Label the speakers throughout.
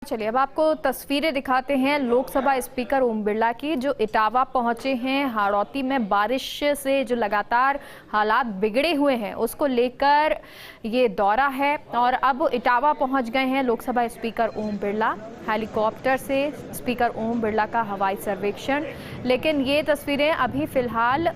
Speaker 1: चलिए अब आपको तस्वीरें दिखाते हैं लोकसभा स्पीकर ओम बिरला की, जो इटावा पहुंचे हैं। हाड़ौती में बारिश से जो लगातार हालात बिगड़े हुए हैं उसको लेकर ये दौरा है और अब इटावा पहुंच गए हैं लोकसभा स्पीकर ओम बिरला। हेलीकॉप्टर से स्पीकर ओम बिरला का हवाई सर्वेक्षण। लेकिन ये तस्वीरें अभी फिलहाल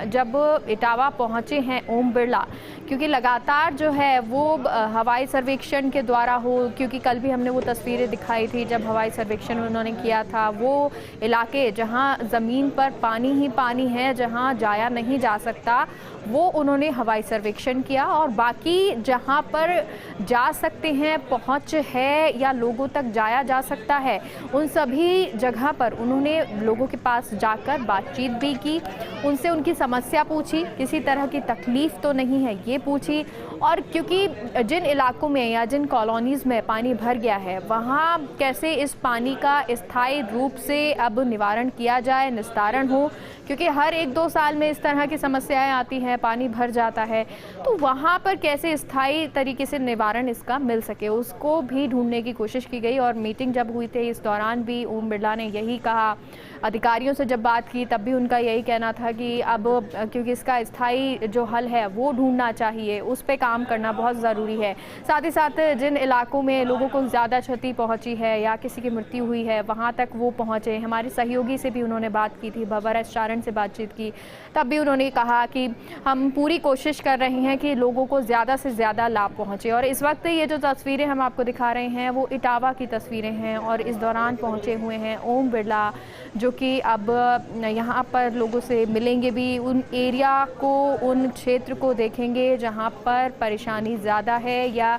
Speaker 1: जब इटावा पहुंचे हैं ओम बिरला, क्योंकि लगातार जो है वो हवाई सर्वेक्षण के द्वारा हो, क्योंकि कल भी हमने वो तस्वीरें दिखाई थी जब हवाई सर्वेक्षण उन्होंने किया था। वो इलाके जहां ज़मीन पर पानी ही पानी है, जहां जाया नहीं जा सकता, वो उन्होंने हवाई सर्वेक्षण किया। और बाकी जहां पर जा सकते हैं, पहुंच है या लोगों तक जाया जा सकता है, उन सभी जगह पर उन्होंने लोगों के पास जाकर बातचीत भी की, उनसे उनकी समस्या पूछी, किसी तरह की तकलीफ तो नहीं है ये पूछी। और क्योंकि जिन इलाकों में या जिन कॉलोनीज़ में पानी भर गया है, वहाँ कैसे इस पानी का स्थायी रूप से अब निवारण किया जाए, निस्तारण हो, क्योंकि हर 1-2 साल में इस तरह की समस्याएं आती हैं, पानी भर जाता है, तो वहाँ पर कैसे स्थायी तरीके से निवारण इसका मिल सके, उसको भी ढूंढने की कोशिश की गई। और मीटिंग जब हुई थी इस दौरान भी ओम बिरला ने यही कहा, अधिकारियों से जब बात की तब भी उनका यही कहना था कि अब क्योंकि इसका स्थायी जो हल है वो ढूंढना चाहिए, उस पे काम करना बहुत ज़रूरी है। साथ ही साथ जिन इलाकों में लोगों को ज़्यादा क्षति पहुंची है या किसी की मृत्यु हुई है, वहां तक वो पहुंचे। हमारे सहयोगी से भी उन्होंने बात की थी, बाबर एस से बातचीत की, तब भी उन्होंने कहा कि हम पूरी कोशिश कर रहे हैं कि लोगों को ज़्यादा से ज़्यादा लाभ पहुँचे। और इस वक्त ये जो तस्वीरें हम आपको दिखा रहे हैं वो इटावा की तस्वीरें हैं और इस दौरान पहुँचे हुए हैं ओम बिरला, जो कि अब यहाँ पर लोगों से मिलेंगे भी, उन एरिया को, उन क्षेत्र को देखेंगे जहाँ पर परेशानी ज़्यादा है या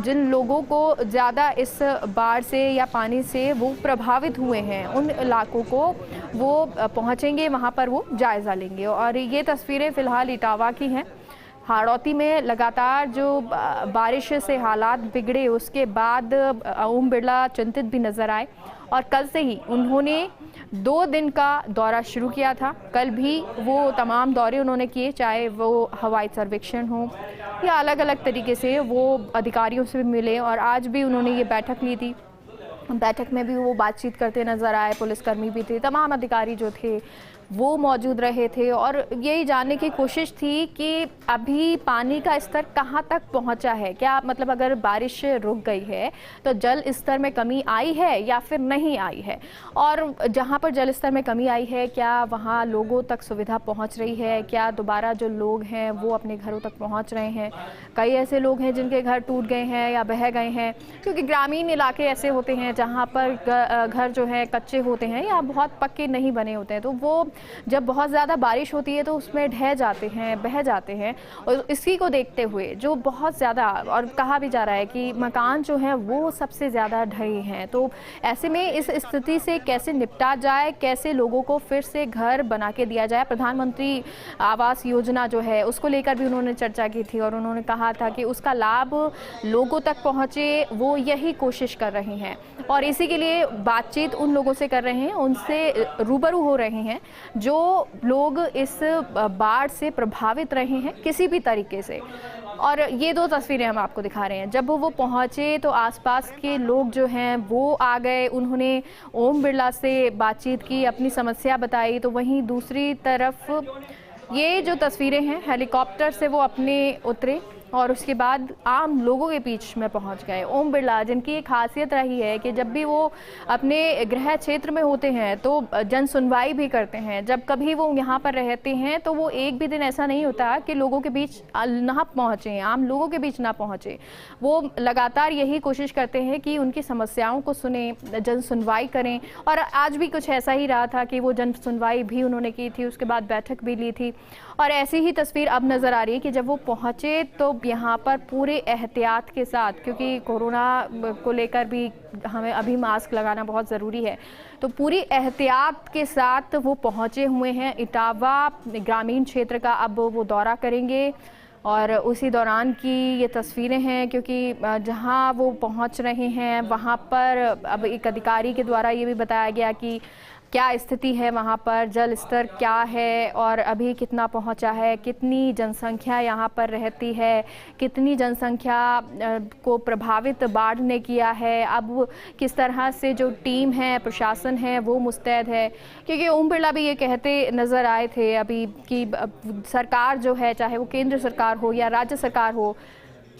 Speaker 1: जिन लोगों को ज़्यादा इस बाढ़ से या पानी से वो प्रभावित हुए हैं, उन इलाकों को वो पहुँचेंगे, वहाँ पर वो जायज़ा लेंगे। और ये तस्वीरें फ़िलहाल इटावा की हैं। हाड़ौती में लगातार जो बारिश से हालात बिगड़े, उसके बाद ओम बिरला चिंतित भी नज़र आए और कल से ही उन्होंने 2 दिन का दौरा शुरू किया था। कल भी वो तमाम दौरे उन्होंने किए, चाहे वो हवाई सर्वेक्षण हो या अलग अलग तरीके से वो अधिकारियों से भी मिले। और आज भी उन्होंने ये बैठक ली थी, बैठक में भी वो बातचीत करते नज़र आए, पुलिसकर्मी भी थे, तमाम अधिकारी जो थे वो मौजूद रहे थे। और यही जानने की कोशिश थी कि अभी पानी का स्तर कहाँ तक पहुँचा है, क्या मतलब अगर बारिश रुक गई है तो जल स्तर में कमी आई है या फिर नहीं आई है, और जहाँ पर जल स्तर में कमी आई है क्या वहाँ लोगों तक सुविधा पहुँच रही है, क्या दोबारा जो लोग हैं वो अपने घरों तक पहुँच रहे हैं। कई ऐसे लोग हैं जिनके घर टूट गए हैं या बह गए हैं, क्योंकि ग्रामीण इलाके ऐसे होते हैं जहाँ पर घर जो है कच्चे होते हैं या बहुत पक्के नहीं बने होते हैं, तो वो जब बहुत ज़्यादा बारिश होती है तो उसमें ढह जाते हैं, बह जाते हैं। और इसी को देखते हुए जो बहुत ज़्यादा, और कहा भी जा रहा है कि मकान जो हैं वो सबसे ज़्यादा ढहे हैं, तो ऐसे में इस स्थिति से कैसे निपटा जाए, कैसे लोगों को फिर से घर बना के दिया जाए। प्रधानमंत्री आवास योजना जो है उसको लेकर भी उन्होंने चर्चा की थी और उन्होंने कहा था कि उसका लाभ लोगों तक पहुँचे, वो यही कोशिश कर रहे हैं। और इसी के लिए बातचीत उन लोगों से कर रहे हैं, उनसे रूबरू हो रहे हैं जो लोग इस बाढ़ से प्रभावित रहे हैं किसी भी तरीके से। और ये 2 तस्वीरें हम आपको दिखा रहे हैं। जब वो पहुंचे तो आसपास के लोग जो हैं वो आ गए, उन्होंने ओम बिरला से बातचीत की, अपनी समस्या बताई। तो वहीं दूसरी तरफ ये जो तस्वीरें हैं, हेलीकॉप्टर से वो अपने उतरे और उसके बाद आम लोगों के बीच में पहुंच गए। ओम बिरला, जिनकी एक खासियत रही है कि जब भी वो अपने गृह क्षेत्र में होते हैं तो जन सुनवाई भी करते हैं। जब कभी वो यहाँ पर रहते हैं तो वो एक भी दिन ऐसा नहीं होता कि लोगों के बीच ना पहुँचे, आम लोगों के बीच ना पहुँचे। वो लगातार यही कोशिश करते हैं कि उनकी समस्याओं को सुने, जन सुनवाई करें। और आज भी कुछ ऐसा ही रहा था कि वो जन सुनवाई भी उन्होंने की थी, उसके बाद बैठक भी ली थी। और ऐसी ही तस्वीर अब नज़र आ रही है कि जब वो पहुँचे तो यहाँ पर पूरे एहतियात के साथ, क्योंकि कोरोना को लेकर भी हमें अभी मास्क लगाना बहुत ज़रूरी है, तो पूरी एहतियात के साथ वो पहुँचे हुए हैं। इटावा ग्रामीण क्षेत्र का अब वो दौरा करेंगे और उसी दौरान की ये तस्वीरें हैं, क्योंकि जहाँ वो पहुँच रहे हैं वहाँ पर अब एक अधिकारी के द्वारा ये भी बताया गया कि क्या स्थिति है वहाँ पर, जल स्तर क्या है और अभी कितना पहुँचा है, कितनी जनसंख्या यहाँ पर रहती है, कितनी जनसंख्या को प्रभावित बाढ़ ने किया है, अब किस तरह से जो टीम है, प्रशासन है वो मुस्तैद है। क्योंकि ओम बिरला भी ये कहते नज़र आए थे अभी कि सरकार जो है, चाहे वो केंद्र सरकार हो या राज्य सरकार हो,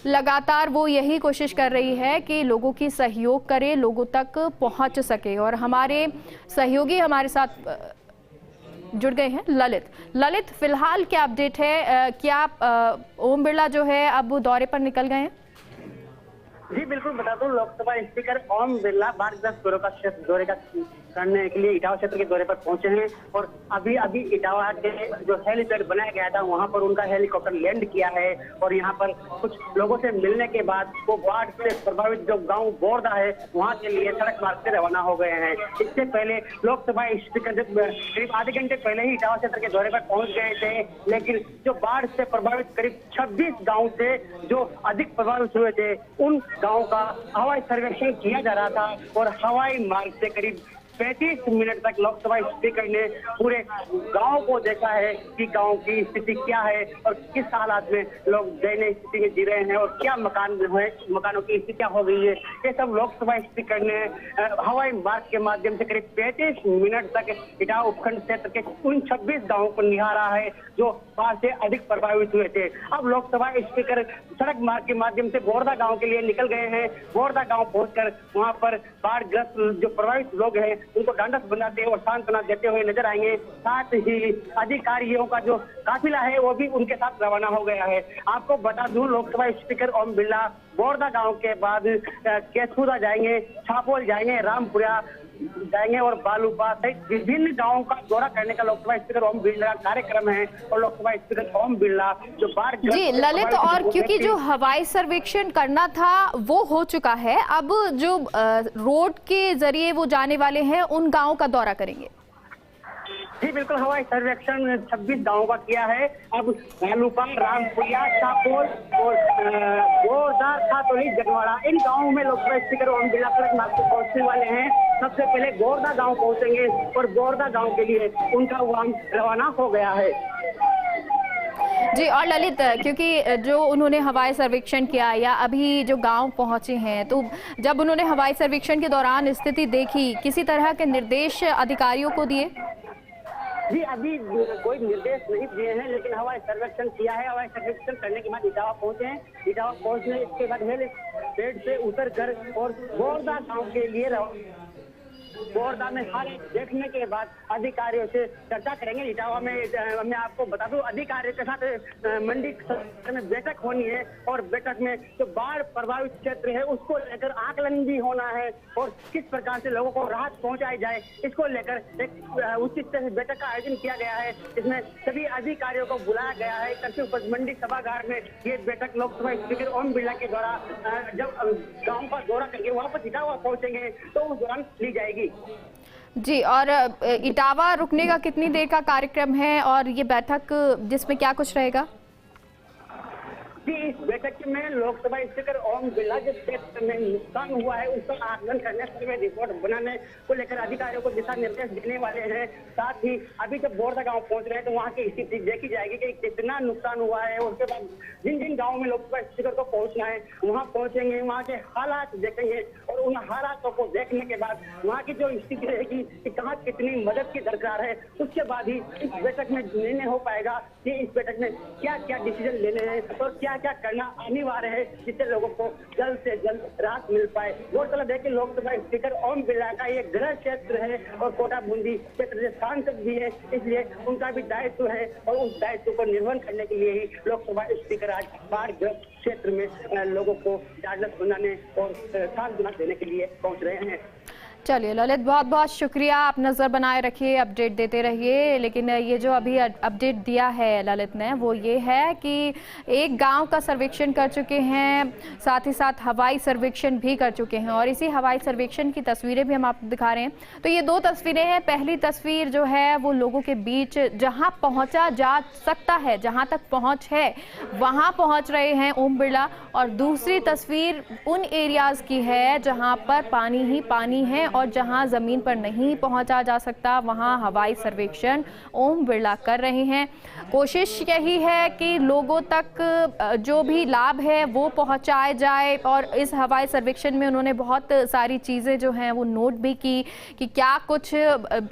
Speaker 1: लगातार वो यही कोशिश कर रही है कि लोगों की सहयोग करे, लोगों तक पहुंच सके। और हमारे सहयोगी हमारे साथ जुड़ गए हैं। ललित, फिलहाल क्या अपडेट है? क्या ओम बिरला जो है अब दौरे पर निकल गए हैं?
Speaker 2: जी बिल्कुल, बता दूं, लोकसभा स्पीकर ओम बिरला बाढ़ग्रस्त दौरे का करने के लिए इटावा क्षेत्र के दौरे पर पहुंचे हैं और अभी इटावा के जो हेलीपैड बनाया गया था वहां पर उनका हेलीकॉप्टर लैंड किया है और यहां पर कुछ लोगों से मिलने के बाद वो बाढ़ से प्रभावित जो गांव बोरदा है वहां के लिए सड़क मार्ग से रवाना हो गए हैं। इससे पहले लोकसभा स्पीकर करीब आधे घंटे पहले ही इटावा क्षेत्र के दौरे पर पहुंच गए थे, लेकिन जो बाढ़ से प्रभावित करीब 26 गाँव थे जो अधिक प्रभावित हुए थे, उन गाँव का हवाई सर्वेक्षण किया जा रहा था और हवाई मार्ग से करीब 35 मिनट तक लोकसभा स्पीकर ने पूरे गांव को देखा है कि गांव की स्थिति क्या है और किस हालात में लोग दयनीय स्थिति में जी रहे हैं और क्या मकानों की स्थिति क्या हो गई है। ये सब लोकसभा स्पीकर ने हवाई मार्ग के माध्यम से करीब 35 मिनट तक इटावा उपखंड क्षेत्र के उन 26 गाँवों को निहारा है जो बाढ़ से अधिक प्रभावित हुए थे। अब लोकसभा स्पीकर सड़क मार्ग के माध्यम से बोरदा गाँव के लिए निकल गए हैं। बोरदा गाँव पहुंचकर वहां पर बाढ़ग्रस्त जो प्रभावित लोग हैं उनको ढांढस बनाते और सांत्वना देते हुए नजर आएंगे। साथ ही अधिकारियों का जो काफिला है वो भी उनके साथ रवाना हो गया है। आपको बता दूं, लोकसभा स्पीकर ओम बिरला बोरदा गांव के बाद केसपुरा जाएंगे, छापोल जाएंगे, रामपुरा जाएंगे और बालूपा सहित विभिन्न गांवों का दौरा करने का लोकसभा स्पीकर ओम बिरला का कार्यक्रम है। और लोकसभा स्पीकर ओम बिरला जो बाढ़
Speaker 1: जी ललित, और क्योंकि जो हवाई सर्वेक्षण करना था वो हो चुका है, अब जो रोड के जरिए वो जाने वाले हैं उन गांवों का दौरा करेंगे।
Speaker 2: जी बिल्कुल, हवाई सर्वेक्षण 26 गांवों का किया है। अब बालूपा, रामपुरिया, छापोल और बोरदा, खातोली, जगवाड़ा, इन गांवों में लोकसभा स्पीकर ओम बिरला सड़क मार्ग से पहुंचने वाले हैं। सबसे पहले बोरदा गांव पहुंचेंगे और बोरदा गांव के लिए उनका वाहन रवाना हो गया है।
Speaker 1: जी, और ललित, क्योंकि जो उन्होंने हवाई सर्वेक्षण किया या अभी जो गांव पहुंचे हैं, तो जब उन्होंने हवाई सर्वेक्षण के दौरान स्थिति देखी, किसी तरह के निर्देश अधिकारियों को दिए?
Speaker 2: जी अभी कोई निर्देश नहीं दिए हैं, लेकिन हवाई सर्वेक्षण किया है। हवाई सर्वेक्षण करने के बाद इटावा पहुंचे हैं। इटावा पहुंचने इसके बाद हेलीपैड से उतर कर और बोरदा गांव के लिए बोरदा में हाल देखने के बाद अधिकारियों से चर्चा करेंगे। इटावा में मैं आपको बता दूं, अधिकारियों के साथ मंडी में बैठक होनी है और बैठक में जो बाढ़ प्रभावित क्षेत्र है उसको लेकर आकलन भी होना है और किस प्रकार से लोगों को राहत पहुंचाई जाए, इसको लेकर एक उचित तरह से बैठक का आयोजन किया गया है। इसमें सभी अधिकारियों को बुलाया गया है। कृषि उपज मंडी सभागार में ये बैठक लोकसभा स्पीकर ओम बिरला के द्वारा जब गाँव का दौरा करके वापस इटावा पहुंचेंगे तो उस दौरान ली जाएगी।
Speaker 1: जी, और इटावा रुकने का कितनी देर का कार्यक्रम है और ये बैठक जिसमें क्या कुछ रहेगा?
Speaker 2: जी, इस बैठक में लोकसभा स्पीकर ओम बिरला जिस क्षेत्र में नुकसान हुआ है उसका आकलन करने, सर्वे रिपोर्ट बनाने को लेकर अधिकारियों को दिशा निर्देश देने वाले हैं। साथ ही अभी जब बोरदा गांव पहुंच रहे हैं तो वहां की स्थिति देखी जाएगी कि कितना नुकसान हुआ है। उसके बाद जिन जिन गाँव में लोकसभा स्पीकर को पहुंचना है वहाँ पहुंचेंगे, वहाँ के हालात देखेंगे और उन हालातों को देखने के बाद वहाँ की जो स्थिति रहेगी कि कहाँ कितनी मदद की दरकार है, उसके बाद ही इस बैठक में निर्णय हो पाएगा कि इस बैठक में क्या क्या डिसीजन लेने हैं और क्या क्या करना अनिवार्य है जिससे लोगों को जल्द से जल्द राहत मिल पाए। गौरतलब है कि लोकसभा स्पीकर ओम बिरला का ये गृह क्षेत्र है और कोटा बूंदी क्षेत्र से सांसद भी है, इसलिए उनका भी दायित्व है और उस दायित्व को निर्वहन करने के लिए ही लोकसभा स्पीकर आज बाढ़ग्रस्त क्षेत्र में लोगों को ढांढस बनाने और सांत्वना देने के लिए पहुंच रहे हैं।
Speaker 1: चलिए ललित, बहुत बहुत शुक्रिया। आप नज़र बनाए रखिए, अपडेट देते रहिए। लेकिन ये जो अभी अपडेट दिया है ललित ने वो ये है कि एक गांव का सर्वेक्षण कर चुके हैं, साथ ही साथ हवाई सर्वेक्षण भी कर चुके हैं और इसी हवाई सर्वेक्षण की तस्वीरें भी हम आपको दिखा रहे हैं। तो ये दो तस्वीरें हैं। पहली तस्वीर जो है वो लोगों के बीच जहाँ पहुँचा जा सकता है, जहाँ तक पहुँच है वहाँ पहुँच रहे हैं ओम बिरला, और दूसरी तस्वीर उन एरियाज़ की है जहाँ पर पानी ही पानी है और जहां ज़मीन पर नहीं पहुंचा जा सकता वहां हवाई सर्वेक्षण ओम बिरला कर रहे हैं। कोशिश यही है कि लोगों तक जो भी लाभ है वो पहुंचाए जाए और इस हवाई सर्वेक्षण में उन्होंने बहुत सारी चीज़ें जो हैं वो नोट भी की कि क्या कुछ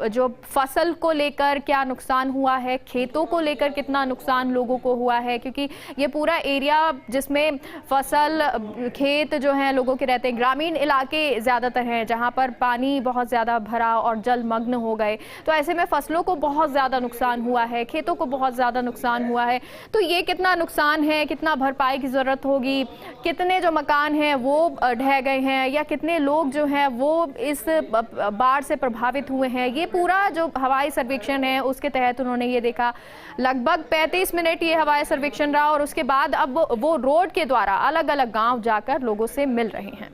Speaker 1: जो फसल को लेकर क्या नुकसान हुआ है, खेतों को लेकर कितना नुकसान लोगों को हुआ है, क्योंकि ये पूरा एरिया जिसमें फसल खेत जो हैं लोगों के रहते हैं, ग्रामीण इलाके ज़्यादातर हैं जहाँ पर पानी बहुत ज़्यादा भरा और जलमग्न हो गए। तो ऐसे में फसलों को बहुत ज़्यादा नुकसान हुआ है, खेतों को बहुत ज़्यादा नुकसान हुआ है। तो ये कितना नुकसान है, कितना भरपाई की ज़रूरत होगी, कितने जो मकान हैं वो ढह गए हैं या कितने लोग जो हैं वो इस बाढ़ से प्रभावित हुए हैं, ये पूरा जो हवाई सर्वेक्षण है उसके तहत उन्होंने ये देखा। लगभग 35 मिनट ये हवाई सर्वेक्षण रहा और उसके बाद अब वो रोड के द्वारा अलग अलग गांव जाकर लोगों से मिल रहे हैं।